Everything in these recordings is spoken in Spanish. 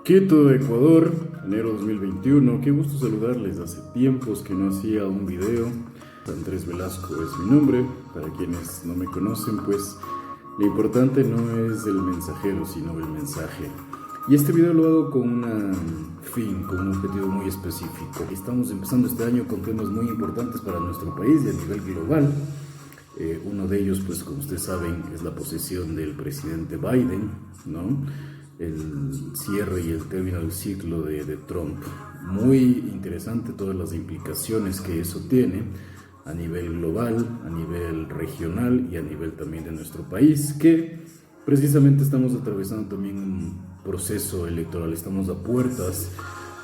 Quito, Ecuador, enero 2021. Qué gusto saludarles. Hace tiempos que no hacía un video. Andrés Velasco es mi nombre. Para quienes no me conocen, pues lo importante no es el mensajero, sino el mensaje. Y este video lo hago con con un objetivo muy específico. Estamos empezando este año con temas muy importantes para nuestro país y a nivel global. Uno de ellos, pues como ustedes saben, es la posesión del presidente Biden, ¿no? El cierre y el término del ciclo de Trump. Muy interesante todas las implicaciones que eso tiene a nivel global, a nivel regional y a nivel también de nuestro país, que precisamente estamos atravesando también un proceso electoral. Estamos a puertas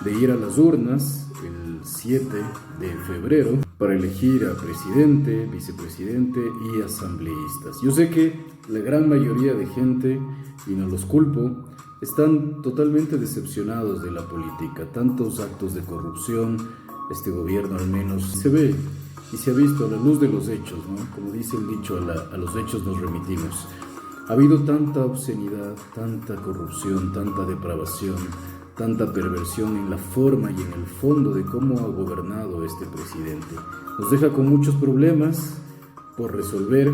de ir a las urnas el 7 de febrero para elegir a presidente, vicepresidente y asambleístas. Yo sé que la gran mayoría de gente, y no los culpo, están totalmente decepcionados de la política. Tantos actos de corrupción, este gobierno al menos se ve y se ha visto a la luz de los hechos, ¿no? Como dice el dicho, a los hechos nos remitimos. Ha habido tanta obscenidad, tanta corrupción, tanta depravación, tanta perversión en la forma y en el fondo de cómo ha gobernado este presidente. Nos deja con muchos problemas por resolver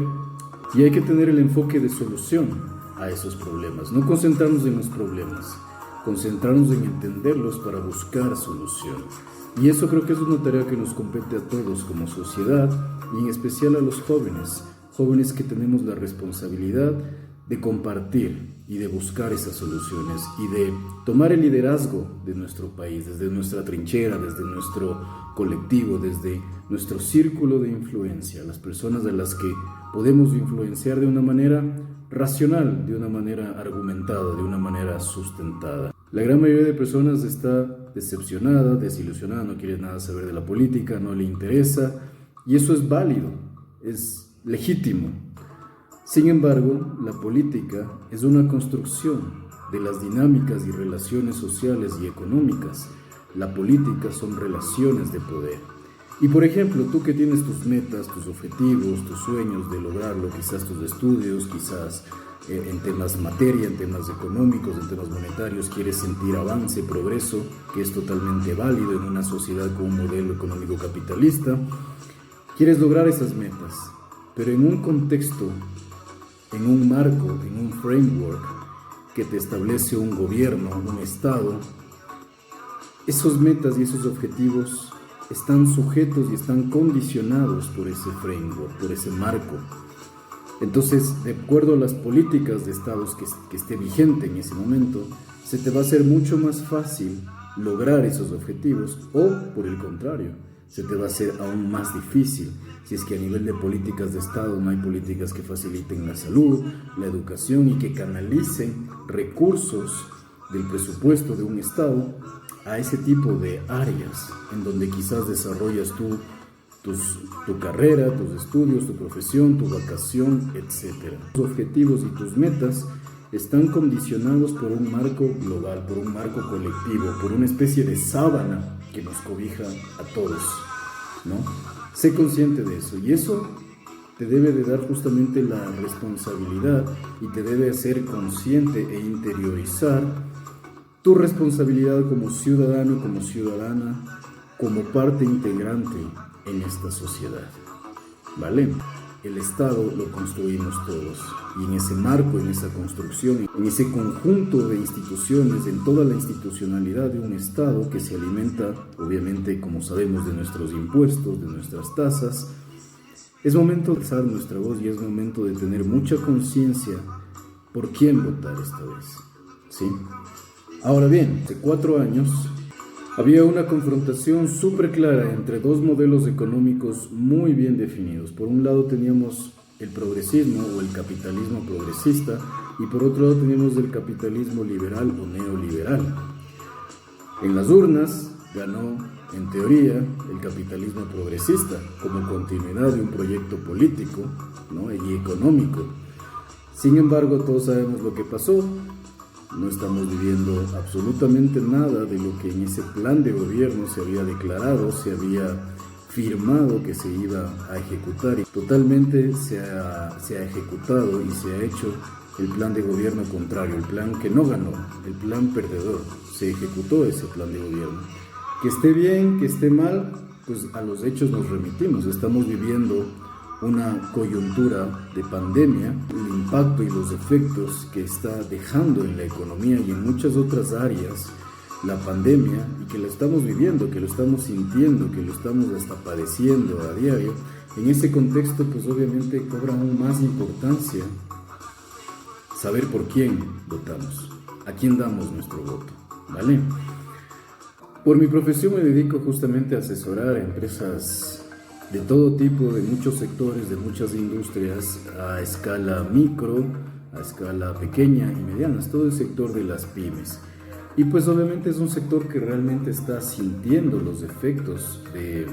y hay que tener el enfoque de solución a esos problemas. No concentrarnos en los problemas, concentrarnos en entenderlos para buscar solución. Y eso creo que es una tarea que nos compete a todos como sociedad y en especial a los jóvenes que tenemos la responsabilidad de compartir y de buscar esas soluciones y de tomar el liderazgo de nuestro país, desde nuestra trinchera, desde nuestro colectivo, desde nuestro círculo de influencia, las personas a las que podemos influenciar de una manera racional, de una manera argumentada, de una manera sustentada. La gran mayoría de personas está decepcionada, desilusionada, no quiere nada saber de la política, no le interesa, y eso es válido, es legítimo. Sin embargo, la política es una construcción de las dinámicas y relaciones sociales y económicas. La política son relaciones de poder. Y por ejemplo, tú que tienes tus metas, tus objetivos, tus sueños de lograrlo, quizás tus estudios, quizás en temas materia, en temas económicos, en temas monetarios, quieres sentir avance, progreso, que es totalmente válido en una sociedad con un modelo económico capitalista, quieres lograr esas metas, pero en un contexto, en un marco, en un framework que te establece un gobierno, un Estado, esos metas y esos objetivos están sujetos y están condicionados por ese framework, por ese marco. Entonces, de acuerdo a las políticas de estados que esté vigente en ese momento, se te va a hacer mucho más fácil lograr esos objetivos o, por el contrario, se te va a hacer aún más difícil si es que a nivel de políticas de estado no hay políticas que faciliten la salud, la educación y que canalicen recursos del presupuesto de un estado a ese tipo de áreas en donde quizás desarrollas tu carrera, tus estudios, tu profesión, tu vacación, etc. Tus objetivos y tus metas están condicionados por un marco global, por un marco colectivo, por una especie de sábana que nos cobija a todos, ¿no? Sé consciente de eso y eso te debe de dar justamente la responsabilidad y te debe hacer consciente e interiorizar tu responsabilidad como ciudadano, como ciudadana, como parte integrante en esta sociedad, ¿vale? El Estado lo construimos todos y en ese marco, en esa construcción, en ese conjunto de instituciones, en toda la institucionalidad de un Estado que se alimenta, obviamente, como sabemos, de nuestros impuestos, de nuestras tasas, es momento de alzar nuestra voz y es momento de tener mucha conciencia por quién votar esta vez, ¿sí? Ahora bien, hace 4 años había una confrontación súper clara entre dos modelos económicos muy bien definidos. Por un lado teníamos el progresismo o el capitalismo progresista y por otro lado teníamos el capitalismo liberal o neoliberal. En las urnas ganó, en teoría, el capitalismo progresista como continuidad de un proyecto político, ¿no? y económico. Sin embargo, todos sabemos lo que pasó. No estamos viviendo absolutamente nada de lo que en ese plan de gobierno se había declarado, se había firmado que se iba a ejecutar. Y totalmente se ha ejecutado y se ha hecho el plan de gobierno contrario, el plan que no ganó, el plan perdedor. Se ejecutó ese plan de gobierno. Que esté bien, que esté mal, pues a los hechos nos remitimos. Estamos viviendo una coyuntura de pandemia, el impacto y los efectos que está dejando en la economía y en muchas otras áreas la pandemia, y que lo estamos viviendo, que lo estamos sintiendo, que lo estamos hasta padeciendo a diario. En ese contexto, pues obviamente cobra aún más importancia saber por quién votamos, a quién damos nuestro voto, ¿vale? Por mi profesión me dedico justamente a asesorar a empresas de todo tipo, de muchos sectores, de muchas industrias, a escala micro, a escala pequeña y medianas, todo el sector de las pymes. Y pues obviamente es un sector que realmente está sintiendo los efectos de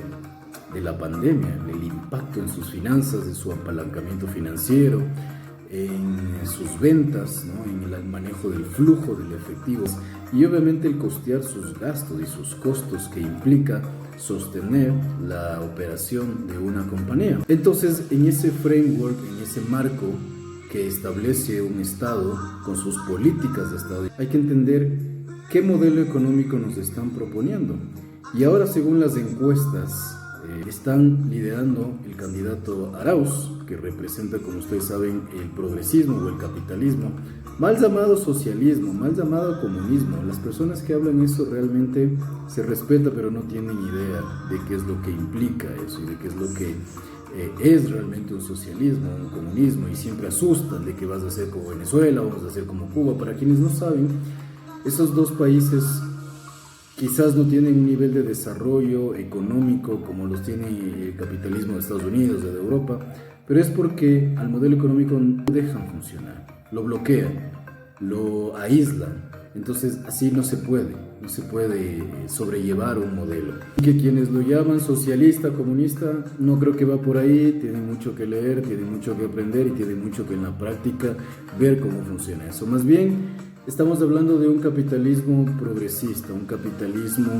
la pandemia, el impacto en sus finanzas, de su apalancamiento financiero, en sus ventas, ¿no? En el manejo del flujo del efectivo y obviamente el costear sus gastos y sus costos que implica sostener la operación de una compañía. Entonces, en ese framework, en ese marco que establece un Estado con sus políticas de Estado, hay que entender qué modelo económico nos están proponiendo. Y ahora, según las encuestas, están liderando el candidato Arauz, que representa, como ustedes saben, el progresismo o el capitalismo, mal llamado socialismo, mal llamado comunismo. Las personas que hablan eso realmente se respeta, pero no tienen idea de qué es lo que implica eso y de qué es lo que es realmente un socialismo, un comunismo, y siempre asustan de que vas a ser como Venezuela o vas a ser como Cuba. Para quienes no saben, esos dos países quizás no tienen un nivel de desarrollo económico como los tiene el capitalismo de Estados Unidos, de Europa, pero es porque al modelo económico no dejan funcionar, lo bloquean, lo aíslan. Entonces así no se puede sobrellevar un modelo. Que quienes lo llaman socialista, comunista, no creo que va por ahí, tienen mucho que leer, tienen mucho que aprender y tienen mucho que en la práctica ver cómo funciona eso. Más bien, estamos hablando de un capitalismo progresista, un capitalismo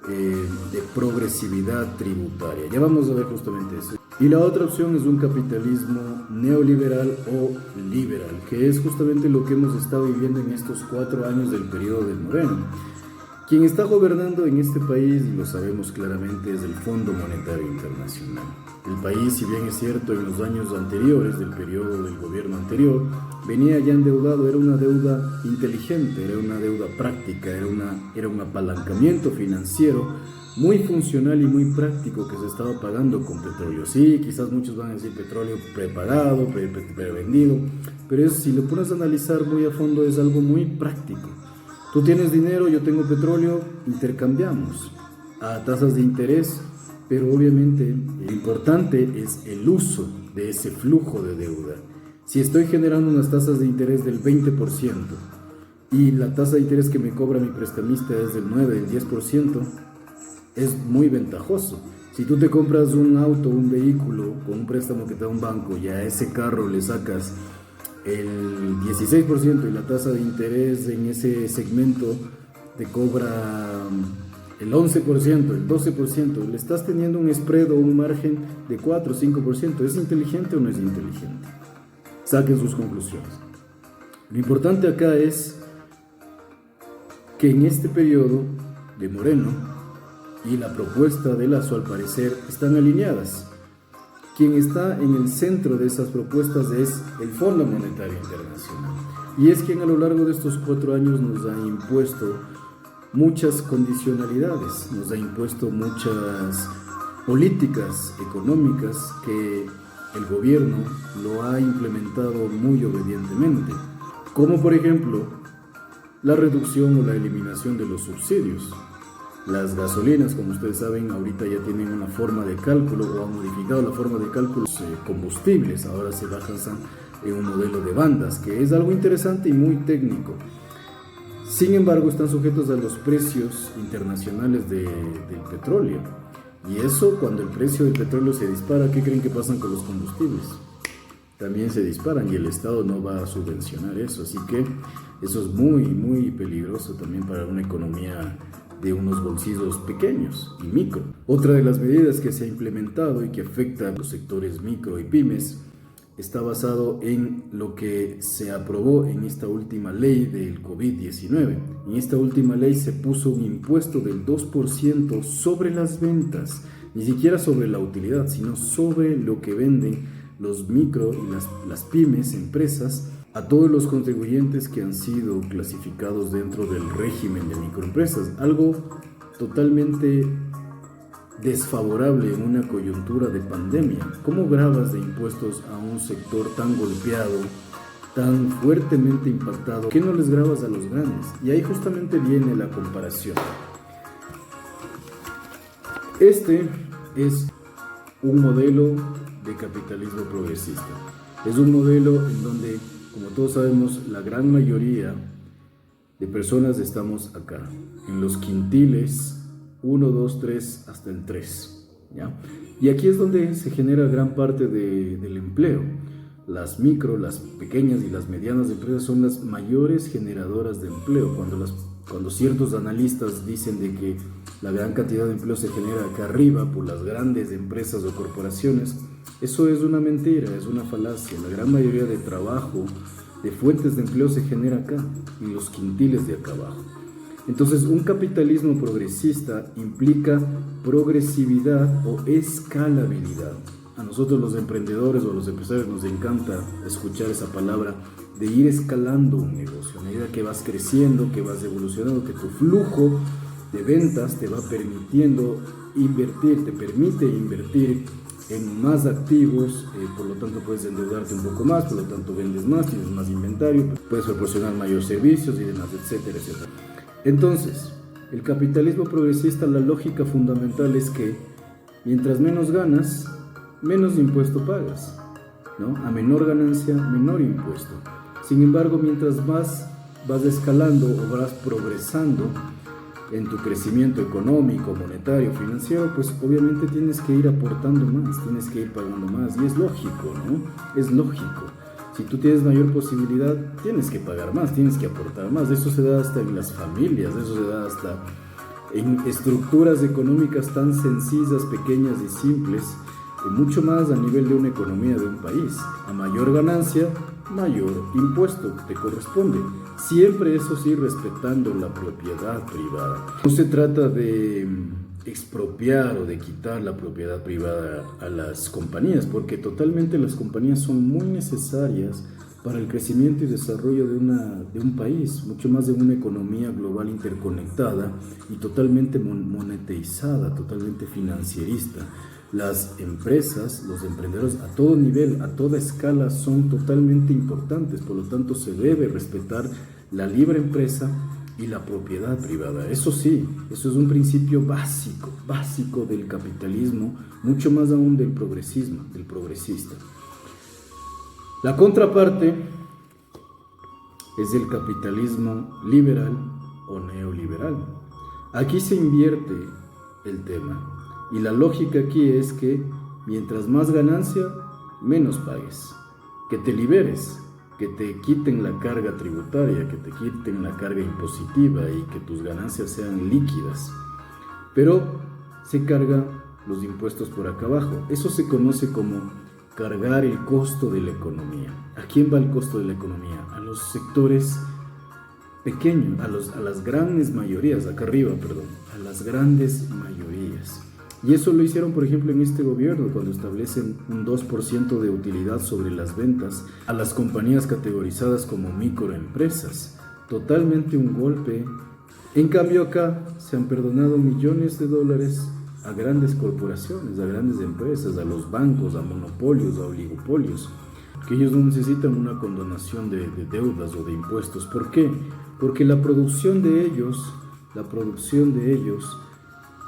de progresividad tributaria. Ya vamos a ver justamente eso. Y la otra opción es un capitalismo neoliberal o liberal, que es justamente lo que hemos estado viviendo en estos 4 años del periodo de Moreno. Quien está gobernando en este país, y lo sabemos claramente, es el Fondo Monetario Internacional. El país, si bien es cierto, en los años anteriores, del periodo del gobierno anterior, venía ya endeudado, era una deuda inteligente, era una deuda práctica, era un apalancamiento financiero muy funcional y muy práctico que se estaba pagando con petróleo. Sí, quizás muchos van a decir petróleo prepagado, prevendido, pero si lo pones a analizar muy a fondo es algo muy práctico. Tú tienes dinero, yo tengo petróleo, intercambiamos a tasas de interés, pero obviamente lo importante es el uso de ese flujo de deuda. Si estoy generando unas tasas de interés del 20% y la tasa de interés que me cobra mi prestamista es del 9, del 10%, es muy ventajoso. Si tú te compras un auto, un vehículo con un préstamo que te da un banco y a ese carro le sacas el 16% y la tasa de interés en ese segmento te cobra el 11%, el 12%, le estás teniendo un spread o un margen de 4 o 5%. ¿Es inteligente o no es inteligente? Saquen sus conclusiones. Lo importante acá es que en este periodo de Moreno y la propuesta de Lazo, al parecer, están alineadas. Quien está en el centro de esas propuestas es el Fondo Monetario Internacional. Y es quien a lo largo de estos 4 años nos ha impuesto muchas condicionalidades, nos ha impuesto muchas políticas económicas que el gobierno lo ha implementado muy obedientemente, como por ejemplo la reducción o la eliminación de los subsidios. Las gasolinas, como ustedes saben, ahorita ya tienen una forma de cálculo o han modificado la forma de cálculo de combustibles. Ahora se basan en un modelo de bandas, que es algo interesante y muy técnico. Sin embargo, están sujetos a los precios internacionales del petróleo. Y eso, cuando el precio del petróleo se dispara, ¿qué creen que pasan con los combustibles? También se disparan y el Estado no va a subvencionar eso. Así que eso es muy, muy peligroso también para una economía de unos bolsillos pequeños y micro. Otra de las medidas que se ha implementado y que afecta a los sectores micro y pymes está basado en lo que se aprobó en esta última ley del COVID-19. En esta última ley se puso un impuesto del 2% sobre las ventas, ni siquiera sobre la utilidad, sino sobre lo que venden los micro y las pymes, empresas, a todos los contribuyentes que han sido clasificados dentro del régimen de microempresas. Algo totalmente desfavorable en una coyuntura de pandemia. ¿Cómo gravas de impuestos a un sector tan golpeado, tan fuertemente impactado? ¿Qué no les gravas a los grandes? Y ahí justamente viene la comparación. Este es un modelo de capitalismo progresista. Es un modelo en donde, como todos sabemos, la gran mayoría de personas estamos acá, en los quintiles 1, 2, 3, hasta el 3, ¿ya? Y aquí es donde se genera gran parte del empleo. Las micro, las pequeñas y las medianas empresas son las mayores generadoras de empleo. Cuando ciertos analistas dicen de que la gran cantidad de empleo se genera acá arriba por las grandes empresas o corporaciones, eso es una mentira, es una falacia. La gran mayoría de trabajo, de fuentes de empleo se genera acá, en los quintiles de acá abajo. Entonces, un capitalismo progresista implica progresividad o escalabilidad. A nosotros los emprendedores o los empresarios nos encanta escuchar esa palabra de ir escalando un negocio. A medida que vas creciendo, que vas evolucionando, que tu flujo de ventas te va permitiendo invertir, te permite invertir en más activos, por lo tanto puedes endeudarte un poco más, por lo tanto vendes más, tienes más inventario, puedes proporcionar mayores servicios y demás, etcétera, etcétera. Entonces, el capitalismo progresista, la lógica fundamental es que mientras menos ganas, menos impuesto pagas, ¿no? A menor ganancia, menor impuesto. Sin embargo, mientras más vas escalando o vas progresando en tu crecimiento económico, monetario, financiero, pues obviamente tienes que ir aportando más, tienes que ir pagando más, y es lógico, ¿no? Es lógico. Si tú tienes mayor posibilidad, tienes que pagar más, tienes que aportar más. Eso se da hasta en las familias, eso se da hasta en estructuras económicas tan sencillas, pequeñas y simples, y mucho más a nivel de una economía de un país. A mayor ganancia, mayor impuesto te corresponde. Siempre, eso sí, respetando la propiedad privada. No se trata de expropiar o de quitar la propiedad privada a las compañías, porque totalmente las compañías son muy necesarias para el crecimiento y desarrollo de un país, mucho más de una economía global interconectada y totalmente monetizada, totalmente financierista. Las empresas, los emprendedores a todo nivel, a toda escala son totalmente importantes, por lo tanto se debe respetar la libre empresa y la propiedad privada. Eso sí, eso es un principio básico del capitalismo, mucho más aún del progresismo, del progresista. La contraparte es el capitalismo liberal o neoliberal. Aquí se invierte el tema. Y la lógica aquí es que mientras más ganancia, menos pagues. Que te liberes, que te quiten la carga tributaria, que te quiten la carga impositiva y que tus ganancias sean líquidas. Pero se cargan los impuestos por acá abajo. Eso se conoce como cargar el costo de la economía. ¿A quién va el costo de la economía? A los sectores pequeños, a las grandes mayorías, acá arriba, perdón, a las grandes mayorías. Y eso lo hicieron, por ejemplo, en este gobierno, cuando establecen un 2% de utilidad sobre las ventas a las compañías categorizadas como microempresas. Totalmente un golpe. En cambio acá se han perdonado millones de dólares a grandes corporaciones, a grandes empresas, a los bancos, a monopolios, a oligopolios, que ellos no necesitan una condonación de deudas o de impuestos. ¿Por qué? Porque la producción de ellos,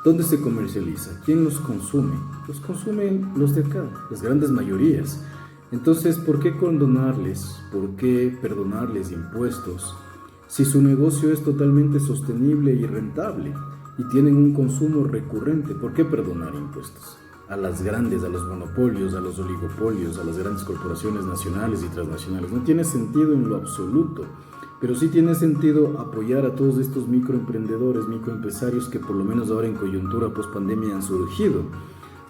¿dónde se comercializa? ¿Quién los consume? Los consumen los de acá, las grandes mayorías. Entonces, ¿por qué condonarles? ¿Por qué perdonarles impuestos? Si su negocio es totalmente sostenible y rentable y tienen un consumo recurrente, ¿por qué perdonar impuestos? A las grandes, a los monopolios, a los oligopolios, a las grandes corporaciones nacionales y transnacionales. No tiene sentido en lo absoluto. Pero sí tiene sentido apoyar a todos estos microemprendedores, microempresarios que por lo menos ahora en coyuntura post-pandemia han surgido.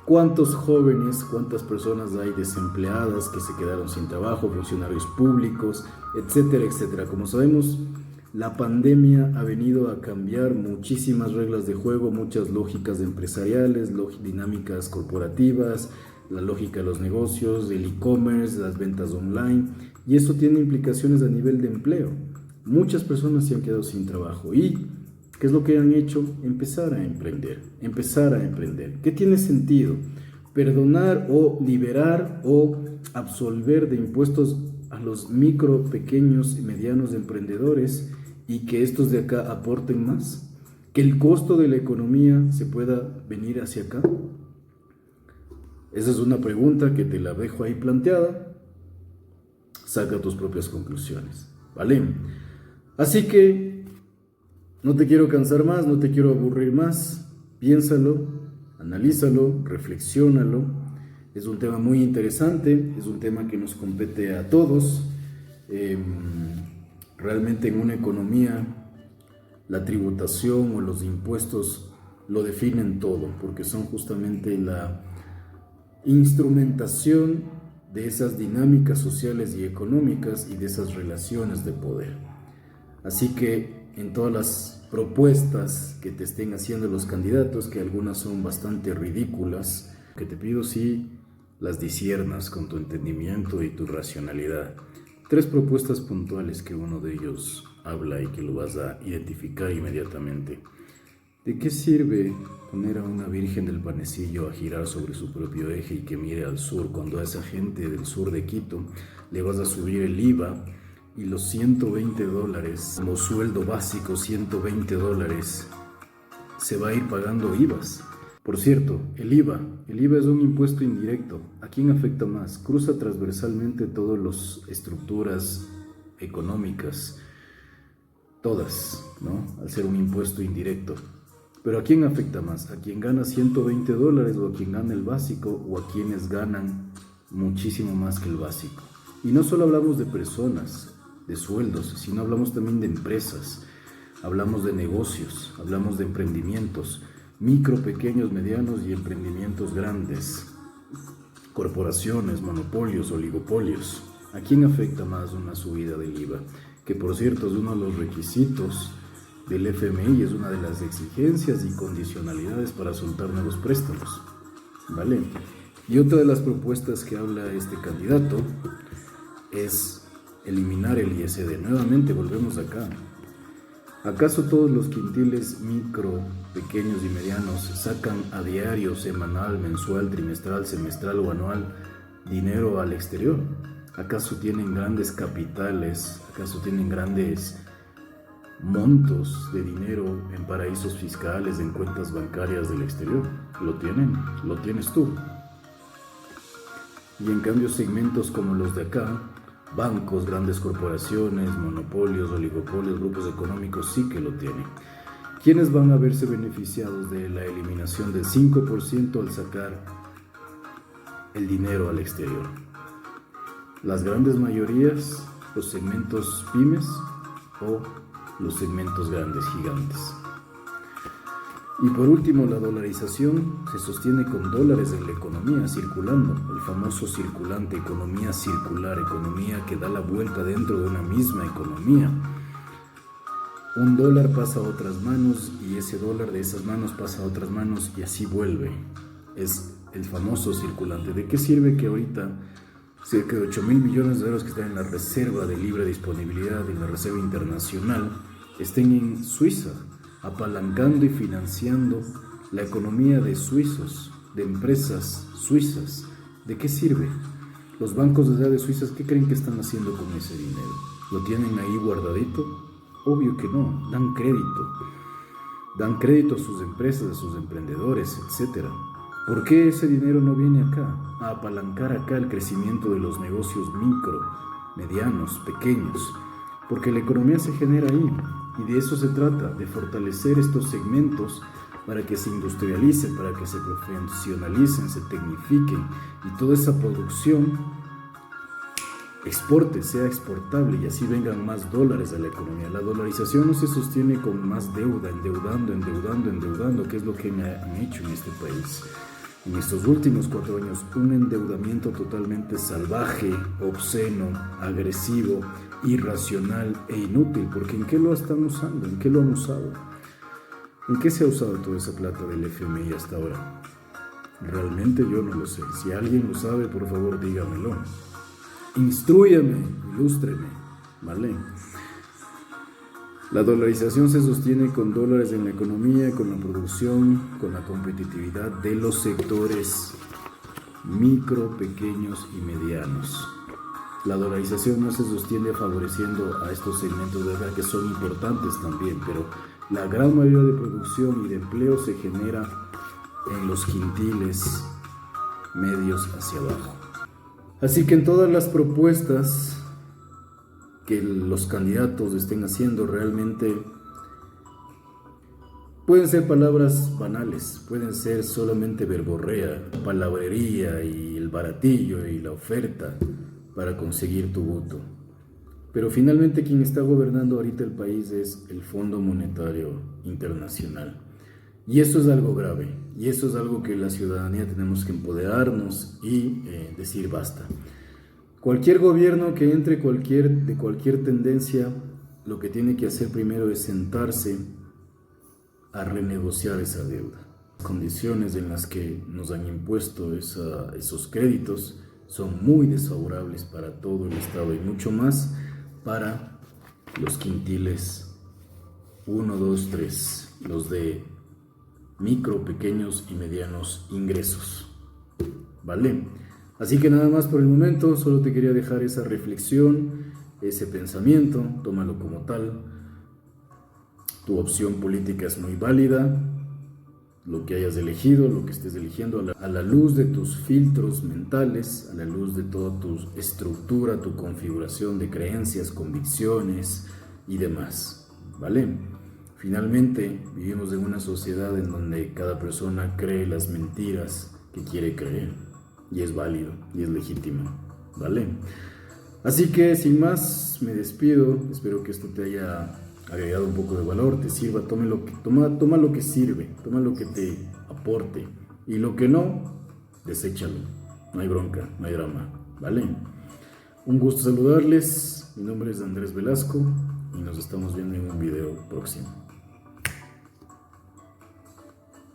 ¿Cuántos jóvenes, cuántas personas hay desempleadas que se quedaron sin trabajo, funcionarios públicos, etcétera, etcétera? Como sabemos, la pandemia ha venido a cambiar muchísimas reglas de juego, muchas lógicas empresariales, dinámicas corporativas, la lógica de los negocios, el e-commerce, las ventas online, y eso tiene implicaciones a nivel de empleo. Muchas personas se han quedado sin trabajo y ¿qué es lo que han hecho? Empezar a emprender, empezar a emprender. ¿Qué tiene sentido? Perdonar o liberar o absolver de impuestos a los micro, pequeños y medianos emprendedores y que estos de acá aporten más. Que el costo de la economía se pueda venir hacia acá. Esa es una pregunta que te la dejo ahí planteada. Saca tus propias conclusiones, ¿vale? Así que no te quiero cansar más, no te quiero aburrir más. Piénsalo, analízalo, reflexiónalo. Es un tema muy interesante, es un tema que nos compete a todos. Realmente en una economía la tributación o los impuestos lo definen todo, porque son justamente la instrumentación de esas dinámicas sociales y económicas y de esas relaciones de poder. Así que en todas las propuestas que te estén haciendo los candidatos, que algunas son bastante ridículas, que te pido sí las disciernas con tu entendimiento y tu racionalidad. 3 propuestas puntuales que uno de ellos habla y que lo vas a identificar inmediatamente. ¿De qué sirve poner a una virgen del panecillo a girar sobre su propio eje y que mire al sur cuando a esa gente del sur de Quito le vas a subir el IVA y los $120 como sueldo básico, $120 se va a ir pagando IVAs? Por cierto, el IVA es un impuesto indirecto. ¿A quién afecta más? Cruza transversalmente todas las estructuras económicas, todas, ¿no? Al ser un impuesto indirecto. Pero ¿a quién afecta más? ¿A quien gana $120 o a quien gana el básico o a quienes ganan muchísimo más que el básico? Y no solo hablamos de personas, de sueldos, sino hablamos también de empresas, hablamos de negocios, hablamos de emprendimientos, micro, pequeños, medianos y emprendimientos grandes, corporaciones, monopolios, oligopolios. ¿A quién afecta más una subida del IVA? Que por cierto es uno de los requisitos del FMI, es una de las exigencias y condicionalidades para soltar nuevos préstamos, ¿vale? Y otra de las propuestas que habla este candidato es eliminar el ISD. Nuevamente volvemos acá. ¿Acaso todos los quintiles micro, pequeños y medianos sacan a diario, semanal, mensual, trimestral, semestral o anual dinero al exterior? ¿Acaso tienen grandes capitales? ¿Acaso tienen grandes montos de dinero en paraísos fiscales, en cuentas bancarias del exterior? ¿Lo tienen? ¿Lo tienes tú? Y en cambio segmentos como los de acá, bancos, grandes corporaciones, monopolios, oligopolios, grupos económicos sí que lo tienen. ¿Quiénes van a verse beneficiados de la eliminación del 5% al sacar el dinero al exterior? ¿Las grandes mayorías, los segmentos pymes o los segmentos grandes, gigantes? Y por último, la dolarización se sostiene con dólares en la economía circulando, el famoso circulante, economía circular, economía que da la vuelta dentro de una misma economía. Un dólar pasa a otras manos y ese dólar de esas manos pasa a otras manos y así vuelve. Es el famoso circulante. ¿De qué sirve que ahorita cerca de 8.000 millones de euros que están en la reserva de libre disponibilidad, en la reserva internacional, estén en Suiza, apalancando y financiando la economía de suizos, de empresas suizas? ¿De qué sirve? Los bancos de allá de Suiza, ¿qué creen que están haciendo con ese dinero? ¿Lo tienen ahí guardadito? Obvio que no, dan crédito a sus empresas, a sus emprendedores, etc. ¿Por qué ese dinero no viene acá, a apalancar acá el crecimiento de los negocios micro, medianos, pequeños? Porque la economía se genera ahí. Y de eso se trata, de fortalecer estos segmentos para que se industrialicen, para que se profesionalicen, se tecnifiquen y toda esa producción exporte, sea exportable y así vengan más dólares a la economía. La dolarización no se sostiene con más deuda, endeudando, que es lo que han hecho en este país. en estos últimos 4 años un endeudamiento totalmente salvaje, obsceno, agresivo, irracional e inútil, porque ¿en qué lo están usando? ¿En qué lo han usado? ¿En qué se ha usado toda esa plata del FMI hasta ahora? Realmente yo no lo sé. Si alguien lo sabe, por favor dígamelo. Instrúyame, ilústreme, ¿vale? La dolarización se sostiene con dólares en la economía, con la producción, con la competitividad de los sectores micro, pequeños y medianos. La dolarización no se sostiene favoreciendo a estos segmentos de acá que son importantes también, pero la gran mayoría de producción y de empleo se genera en los quintiles medios hacia abajo. Así que en todas las propuestas que los candidatos estén haciendo realmente pueden ser palabras banales, pueden ser solamente verborrea, palabrería y el baratillo y la oferta para conseguir tu voto. Pero finalmente quien está gobernando ahorita el país es el Fondo Monetario Internacional. Y eso es algo grave, y eso es algo que la ciudadanía tenemos que empoderarnos y decir basta. Cualquier gobierno que entre de cualquier tendencia, lo que tiene que hacer primero es sentarse a renegociar esa deuda. Las condiciones en las que nos han impuesto esos créditos son muy desfavorables para todo el Estado y mucho más para los quintiles 1, 2, 3, los de micro, pequeños y medianos ingresos, ¿vale? Así que nada más por el momento, solo te quería dejar esa reflexión, ese pensamiento, tómalo como tal. Tu opción política es muy válida, lo que hayas elegido, lo que estés eligiendo, a la luz de tus filtros mentales, a la luz de toda tu estructura, tu configuración de creencias, convicciones y demás, ¿vale? Finalmente, vivimos en una sociedad en donde cada persona cree las mentiras que quiere creer. Y es válido, y es legítimo, ¿vale? Así que, sin más, me despido. Espero que esto te haya agregado un poco de valor, te sirva. Toma lo que sirve, toma lo que te aporte. Y lo que no, deséchalo. No hay bronca, no hay drama, ¿vale? Un gusto saludarles. Mi nombre es Andrés Velasco y nos estamos viendo en un video próximo.